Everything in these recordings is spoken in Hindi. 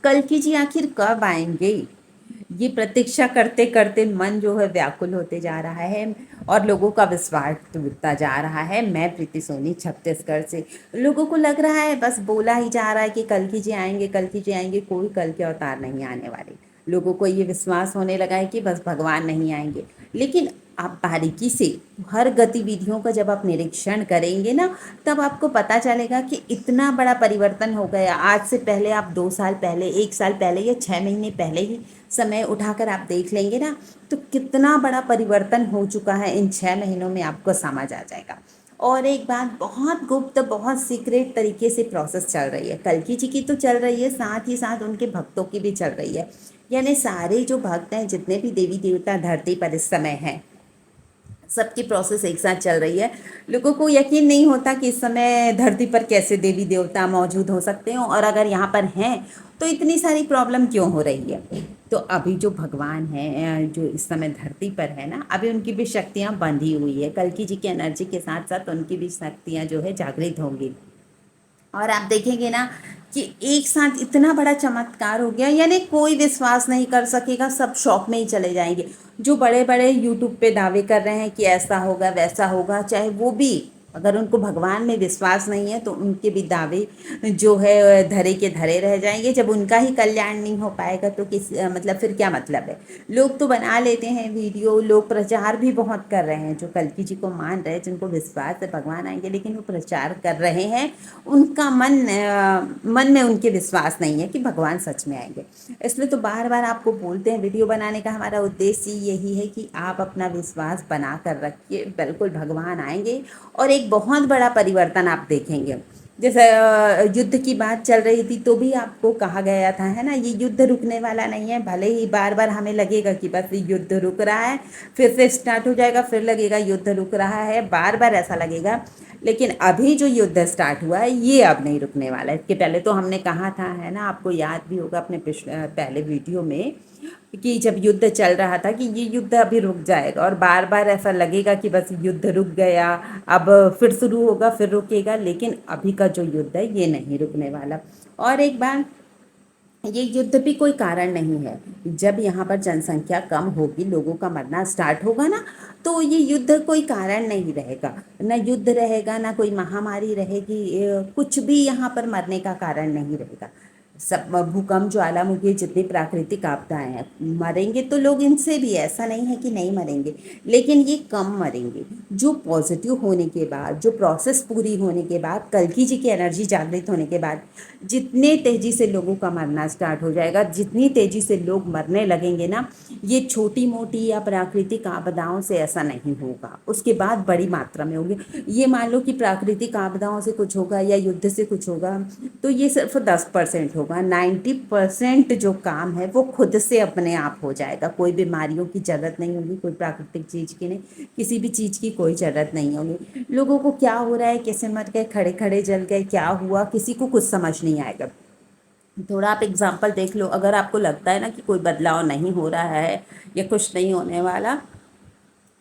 कल्कि जी आखिर कब आएंगे? ये प्रतीक्षा करते करते मन जो है व्याकुल होते जा रहा है और लोगों का विश्वास टूटता जा रहा है। मैं प्रीति सोनी छत्तीसगढ़ से। लोगों को लग रहा है बस बोला ही जा रहा है कि कल्कि जी आएंगे, कल्कि जी आएंगे, कोई कल के अवतार नहीं आने वाले। लोगों को ये विश्वास होने लगा है कि बस भगवान नहीं आएंगे। लेकिन आप बारीकी से हर गतिविधियों का जब आप निरीक्षण करेंगे ना, तब आपको पता चलेगा कि इतना बड़ा परिवर्तन हो गया। आज से पहले आप 2 साल पहले, 1 साल पहले या 6 महीने पहले ही समय उठाकर आप देख लेंगे ना, तो कितना बड़ा परिवर्तन हो चुका है इन 6 महीनों में आपको समझ आ जाएगा। और एक बात, बहुत गुप्त, बहुत सीक्रेट तरीके से प्रोसेस चल रही है। कल्कि जी की तो चल रही है, साथ ही साथ उनके भक्तों की भी चल रही है। यानी सारे जो भक्त हैं, जितने भी देवी देवता धरती पर इस समय हैं, सबकी प्रोसेस एक साथ चल रही है। लोगों को यकीन नहीं होता कि इस समय धरती पर कैसे देवी देवता मौजूद हो सकते हैं, और अगर यहाँ पर हैं तो इतनी सारी प्रॉब्लम क्यों हो रही है। तो अभी जो भगवान हैं जो इस समय धरती पर है ना, अभी उनकी भी शक्तियाँ बंधी हुई है। कल्कि जी की एनर्जी के साथ साथ उनकी भी शक्तियाँ जो है जागृत होंगी। और आप देखेंगे ना कि एक साथ इतना बड़ा चमत्कार हो गया, यानी कोई विश्वास नहीं कर सकेगा, सब शौक में ही चले जाएंगे। जो बड़े बड़े यूट्यूब पे दावे कर रहे हैं कि ऐसा होगा वैसा होगा, चाहे वो भी, अगर उनको भगवान में विश्वास नहीं है तो उनके भी दावे जो है धरे के धरे रह जाएंगे। जब उनका ही कल्याण नहीं हो पाएगा तो किस मतलब फिर क्या मतलब है। लोग तो बना लेते हैं वीडियो, लोग प्रचार भी बहुत कर रहे हैं, जो कल्कि जी को मान रहे हैं, जिनको विश्वास है भगवान आएंगे, लेकिन वो प्रचार कर रहे हैं। उनका मन में उनके विश्वास नहीं है कि भगवान सच में आएंगे। इसलिए तो बार बार आपको बोलते हैं, वीडियो बनाने का हमारा उद्देश्य यही है कि आप अपना विश्वास बना कर रखिए, बिल्कुल भगवान आएंगे और एक बहुत बड़ा परिवर्तन आप देखेंगे। जैसे युद्ध की बात चल रही थी तो भी आपको कहा गया था, है ना, ये युद्ध रुकने वाला नहीं है। भले ही बार बार हमें लगेगा कि बस युद्ध रुक रहा है, फिर से स्टार्ट हो जाएगा, फिर लगेगा युद्ध रुक रहा है, बार बार ऐसा लगेगा। लेकिन अभी जो युद्ध स्टार्ट हुआ है ये अब नहीं रुकने वाला है। इसके पहले तो हमने कहा था, है ना, आपको याद भी होगा अपने पहले वीडियो में, कि जब युद्ध चल रहा था कि ये युद्ध अभी रुक जाएगा, और बार बार ऐसा लगेगा कि बस युद्ध रुक गया, अब फिर शुरू होगा, फिर रुकेगा। लेकिन अभी का जो युद्ध है ये नहीं रुकने वाला। और एक बार, ये युद्ध भी कोई कारण नहीं है। जब यहाँ पर जनसंख्या कम होगी, लोगों का मरना स्टार्ट होगा ना, तो ये युद्ध कोई कारण नहीं रहेगा। ना युद्ध रहेगा, ना कोई महामारी रहेगी, कुछ भी यहाँ पर मरने का कारण नहीं रहेगा। सब भूकंप, ज्वालामुखी, जितनी प्राकृतिक आपदाएं हैं, मरेंगे तो लोग इनसे भी, ऐसा नहीं है कि नहीं मरेंगे, लेकिन ये कम मरेंगे। जो पॉजिटिव होने के बाद, जो प्रोसेस पूरी होने के बाद, कल्कि जी की एनर्जी जागृत होने के बाद, जितने तेजी से लोगों का मरना स्टार्ट हो जाएगा, जितनी तेजी से लोग मरने लगेंगे ना, ये छोटी मोटी या प्राकृतिक आपदाओं से ऐसा नहीं होगा, उसके बाद बड़ी मात्रा में होगी। ये मान लो कि प्राकृतिक आपदाओं से कुछ होगा या युद्ध से कुछ होगा, तो ये सिर्फ 10% होगा। 90% जो काम है वो खुद से अपने आप हो जाएगा। कोई बीमारियों की जरूरत नहीं होगी, कोई प्राकृतिक चीज़ की नहीं, किसी भी चीज़ की कोई जरूरत नहीं होगी। लोगों को क्या हो रहा है, कैसे मर गए, खड़े खड़े जल गए, क्या हुआ, किसी को कुछ समझ नहीं आएगा। थोड़ा आप एग्जाम्पल देख लो, अगर आपको लगता है ना कि कोई बदलाव नहीं हो रहा है या कुछ नहीं होने वाला,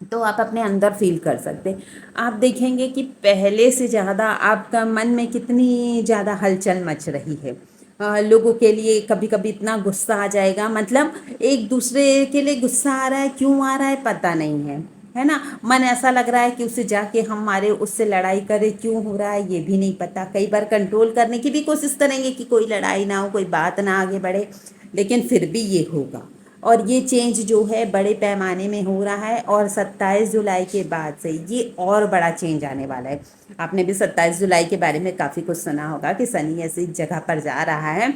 तो आप अपने अंदर फील कर सकते हैं। आप देखेंगे कि पहले से ज़्यादा आपका मन में कितनी ज़्यादा हलचल मच रही है। लोगों के लिए कभी कभी इतना गुस्सा आ जाएगा, मतलब एक दूसरे के लिए गुस्सा आ रहा है, क्यों आ रहा है पता नहीं है ना। मन ऐसा लग रहा है कि उससे जाके हम मारे, उससे लड़ाई करें, क्यों हो रहा है ये भी नहीं पता। कई बार कंट्रोल करने की भी कोशिश करेंगे कि कोई लड़ाई ना हो, कोई बात ना आगे बढ़े, लेकिन फिर भी ये होगा। और ये चेंज जो है बड़े पैमाने में हो रहा है, और 27 जुलाई के बाद से ये और बड़ा चेंज आने वाला है। आपने भी 27 जुलाई के बारे में काफ़ी कुछ सुना होगा कि शनि ऐसी जगह पर जा रहा है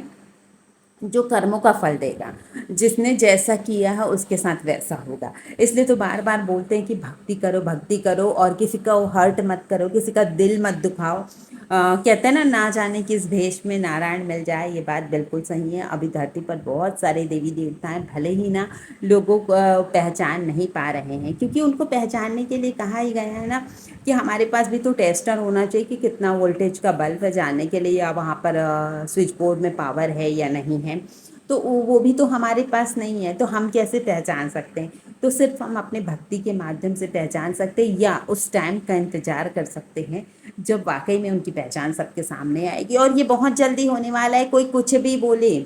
जो कर्मों का फल देगा। जिसने जैसा किया है उसके साथ वैसा होगा। इसलिए तो बार बार बोलते हैं कि भक्ति करो, भक्ति करो, और किसी का हर्ट मत करो, किसी का दिल मत दुखाओ। कहते हैं ना जाने किस भेष में नारायण मिल जाए, ये बात बिल्कुल सही है। अभी धरती पर बहुत सारे देवी देवताएं भले ही ना लोगों को पहचान नहीं पा रहे हैं, क्योंकि उनको पहचानने के लिए कहा ही गया है ना कि हमारे पास भी तो टेस्टर होना चाहिए कि कितना वोल्टेज का बल्ब है, जानने के लिए या वहाँ पर स्विच बोर्ड में पावर है या नहीं है। तो वो भी तो हमारे पास नहीं है, तो हम कैसे पहचान सकते हैं। तो सिर्फ हम अपने भक्ति के माध्यम से पहचान सकते हैं, या उस टाइम का इंतजार कर सकते हैं जब वाकई में उनकी पहचान सबके सामने आएगी। और ये बहुत जल्दी होने वाला है। कोई कुछ भी बोले,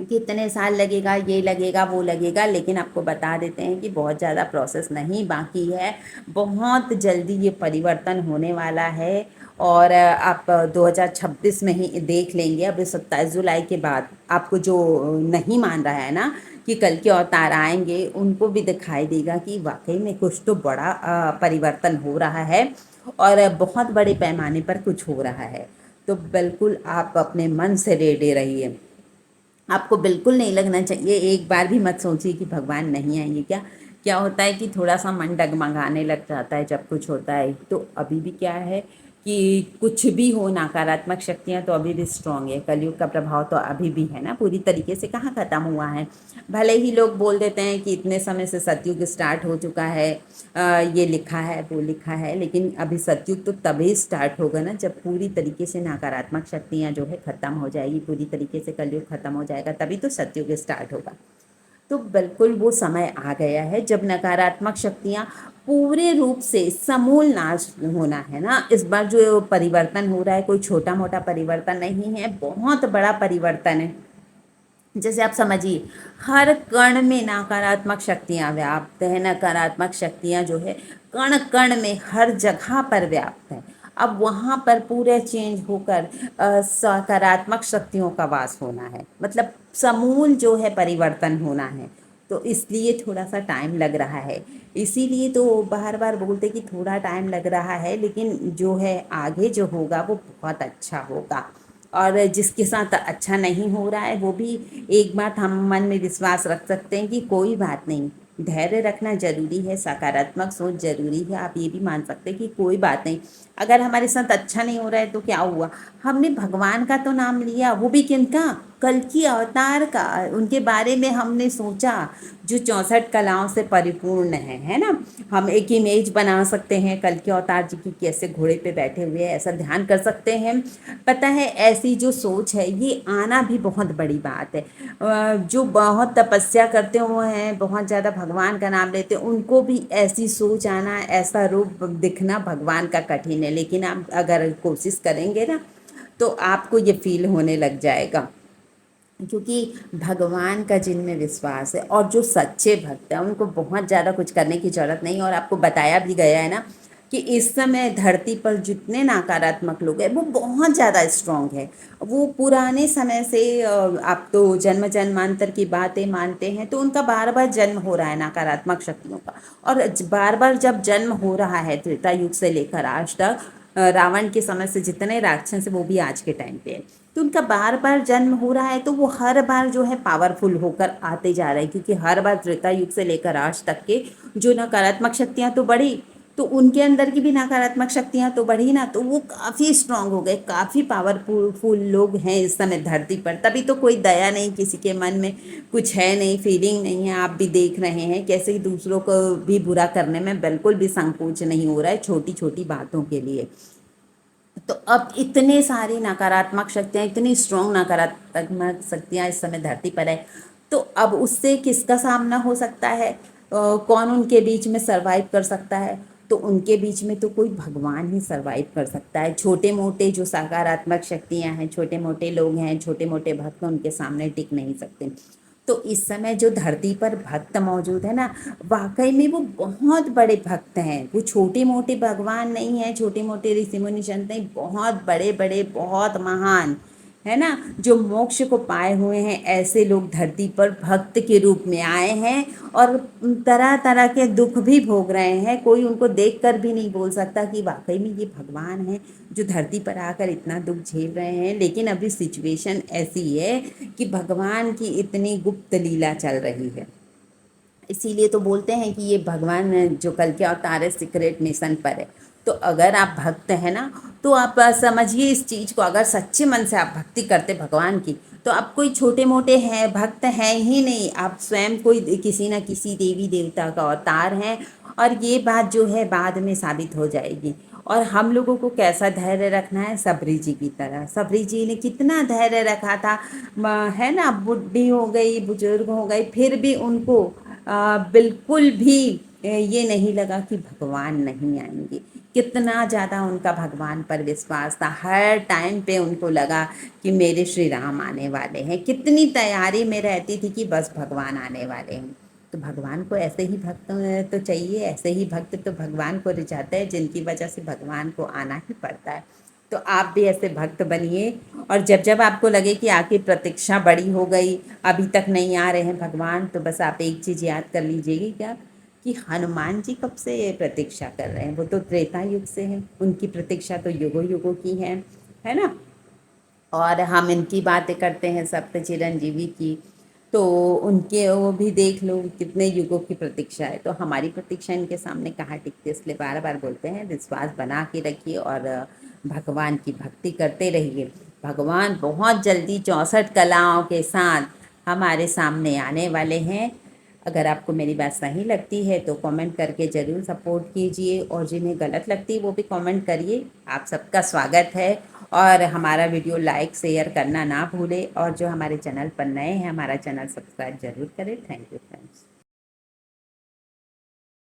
कितने साल लगेगा, ये लगेगा, वो लगेगा, लेकिन आपको बता देते हैं कि बहुत ज़्यादा प्रोसेस नहीं बाकी है। बहुत जल्दी ये परिवर्तन होने वाला है। और आप 2026 में ही देख लेंगे। अब 27 जुलाई के बाद आपको जो नहीं मान रहा है ना कि कल के अवतार आएंगे, उनको भी दिखाई देगा कि वाकई में कुछ तो बड़ा परिवर्तन हो रहा है और बहुत बड़े पैमाने पर कुछ हो रहा है। तो बिल्कुल आप अपने मन से रेडी रहिए। आपको बिल्कुल नहीं लगना चाहिए, एक बार भी मत सोचिए कि भगवान नहीं आएंगे। क्या क्या होता है कि थोड़ा सा मन डगमगाने लग जाता है जब कुछ होता है। तो अभी भी क्या है कि कुछ भी हो, नकारात्मक शक्तियाँ तो अभी भी स्ट्रांग है। कलयुग का प्रभाव तो अभी भी है ना, पूरी तरीके से कहाँ ख़त्म हुआ है। भले ही लोग बोल देते हैं कि इतने समय से सतयुग स्टार्ट हो चुका है, ये लिखा है, वो लिखा है, लेकिन अभी सतयुग तो तभी स्टार्ट होगा ना जब पूरी तरीके से नकारात्मक शक्तियाँ जो है ख़त्म हो जाएगी, पूरी तरीके से कलयुग ख़त्म हो जाएगा, तभी तो सतयुग स्टार्ट होगा। तो बिल्कुल वो समय आ गया है जब नकारात्मक शक्तियाँ पूरे रूप से समूल नाश होना है ना। इस बार जो परिवर्तन हो रहा है कोई छोटा मोटा परिवर्तन नहीं है, बहुत बड़ा परिवर्तन है। जैसे आप समझिए, हर कण में नकारात्मक शक्तियाँ व्याप्त है। नकारात्मक शक्तियाँ जो है कण कण में हर जगह पर व्याप्त है। अब वहाँ पर पूरे चेंज होकर सकारात्मक शक्तियों का वास होना है, मतलब समूल जो है परिवर्तन होना है। तो इसलिए थोड़ा सा टाइम लग रहा है। इसीलिए तो बार बार बोलते कि थोड़ा टाइम लग रहा है, लेकिन जो है आगे जो होगा वो बहुत अच्छा होगा। और जिसके साथ अच्छा नहीं हो रहा है वो भी एक बात हम मन में विश्वास रख सकते हैं कि कोई बात नहीं, धैर्य रखना जरूरी है, सकारात्मक सोच जरूरी है। आप ये भी मान सकते हैं कि कोई बात नहीं, अगर हमारे साथ अच्छा नहीं हो रहा है तो क्या हुआ, हमने भगवान का तो नाम लिया, वो भी किनका, कल की अवतार का। उनके बारे में हमने सोचा, जो 64 कलाओं से परिपूर्ण है ना। हम एक इमेज बना सकते हैं कल के अवतार जी की, कैसे घोड़े पे बैठे हुए हैं, ऐसा ध्यान कर सकते हैं। पता है ऐसी जो सोच है ये आना भी बहुत बड़ी बात है। जो बहुत तपस्या करते हुए हैं, बहुत ज़्यादा भगवान का नाम लेते हैं, उनको भी ऐसी सोच आना, ऐसा रूप दिखना भगवान का कठिन है। लेकिन आप अगर कोशिश करेंगे ना तो आपको ये फील होने लग जाएगा, क्योंकि भगवान का जिनमें विश्वास है और जो सच्चे भक्त हैं उनको बहुत ज़्यादा कुछ करने की ज़रूरत नहीं। और आपको बताया भी गया है ना कि इस समय धरती पर जितने नकारात्मक लोग हैं वो बहुत ज़्यादा स्ट्रांग है। वो पुराने समय से आप तो जन्म जन्मांतर की बातें मानते हैं, तो उनका बार बार जन्म हो रहा है नकारात्मक शक्तियों का। और बार बार जब जन्म हो रहा है त्रेता युग से लेकर आज तक, रावण के समय से जितने राक्षस हैं वो भी आज के टाइम पे है, तो उनका बार बार जन्म हो रहा है। तो वो हर बार जो है पावरफुल होकर आते जा रहे हैं, क्योंकि हर बार त्रेता युग से लेकर आज तक के जो नकारात्मक शक्तियाँ तो बढ़ी, तो उनके अंदर की भी नकारात्मक शक्तियाँ तो बढ़ी ना, तो वो काफ़ी स्ट्रांग हो गए, काफ़ी पावरफुल लोग हैं इस समय धरती पर। तभी तो कोई दया नहीं किसी के मन में, कुछ है नहीं, फीलिंग नहीं है। आप भी देख रहे हैं कैसे दूसरों को भी बुरा करने में बिल्कुल भी संकोच नहीं हो रहा है, छोटी छोटी बातों के लिए। तो अब इतने सारी नकारात्मक शक्तियाँ, इतनी स्ट्रॉन्ग नकारात्मक शक्तियाँ इस समय धरती पर है, तो अब उससे किसका सामना हो सकता है, कौन उनके बीच में सरवाइव कर सकता है। तो उनके बीच में तो कोई भगवान ही सरवाइव कर सकता है। छोटे मोटे जो सकारात्मक शक्तियाँ हैं, छोटे मोटे लोग हैं, छोटे मोटे भक्त, उनके सामने टिक नहीं सकते। तो इस समय जो धरती पर भक्त मौजूद है ना, वाकई में वो बहुत बड़े भक्त हैं। वो छोटे मोटे भगवान नहीं है, छोटे मोटे ऋषि मुनि संत नहीं, बहुत बड़े बड़े, बहुत महान है ना, जो मोक्ष को पाए हुए हैं। ऐसे लोग धरती पर भक्त के रूप में आए हैं और तरह तरह के दुख भी भोग रहे हैं। कोई उनको देखकर भी नहीं बोल सकता कि वाकई में ये भगवान है जो धरती पर आकर इतना दुख झेल रहे हैं। लेकिन अभी सिचुएशन ऐसी है कि भगवान की इतनी गुप्त लीला चल रही है। इसीलिए तो बोलते हैं कि ये भगवान जो कल के अवतार है सीक्रेट मिशन पर है। तो अगर आप भक्त हैं ना, तो आप समझिए इस चीज़ को, अगर सच्चे मन से आप भक्ति करते भगवान की, तो आप कोई छोटे मोटे हैं भक्त हैं ही नहीं, आप स्वयं कोई किसी न किसी देवी देवता का अवतार हैं। और ये बात जो है बाद में साबित हो जाएगी। और हम लोगों को कैसा धैर्य रखना है, सबरी जी की तरह। सबरी जी ने कितना धैर्य रखा था, है ना, बुढ़ी हो गई, बुजुर्ग हो गई, फिर भी उनको बिल्कुल भी ये नहीं लगा कि भगवान नहीं आएंगे। कितना ज़्यादा उनका भगवान पर विश्वास था, हर टाइम पे उनको लगा कि मेरे श्री राम आने वाले हैं। कितनी तैयारी में रहती थी कि बस भगवान आने वाले हैं। तो भगवान को ऐसे ही भक्त तो चाहिए, ऐसे ही भक्त तो भगवान को रिझाते हैं, जिनकी वजह से भगवान को आना ही पड़ता है। तो आप भी ऐसे भक्त बनिए, और जब जब आपको लगे कि आपकी प्रतीक्षा बड़ी हो गई, अभी तक नहीं आ रहे हैं भगवान, तो बस आप एक चीज़ याद कर लीजिएगा क्या, कि हनुमान जी कब से ये प्रतीक्षा कर रहे हैं। वो तो त्रेता युग से हैं, उनकी प्रतीक्षा तो युगों युगों की है ना। और हम इनकी बातें करते हैं सप्त चिरंजीवी की, तो उनके वो भी देख लो कितने युगों की प्रतीक्षा है। तो हमारी प्रतीक्षा इनके सामने कहाँ टिकती है, इसलिए बार बार बोलते हैं विश्वास बना के रखिए और भगवान की भक्ति करते रहिए। भगवान बहुत जल्दी 64 कलाओं के साथ हमारे सामने आने वाले हैं। अगर आपको मेरी बात सही लगती है तो कमेंट करके ज़रूर सपोर्ट कीजिए, और जिन्हें गलत लगती है वो भी कमेंट करिए। आप सबका स्वागत है, और हमारा वीडियो लाइक शेयर करना ना भूलें, और जो हमारे चैनल पर नए हैं हमारा चैनल सब्सक्राइब जरूर करें। Thank you friends.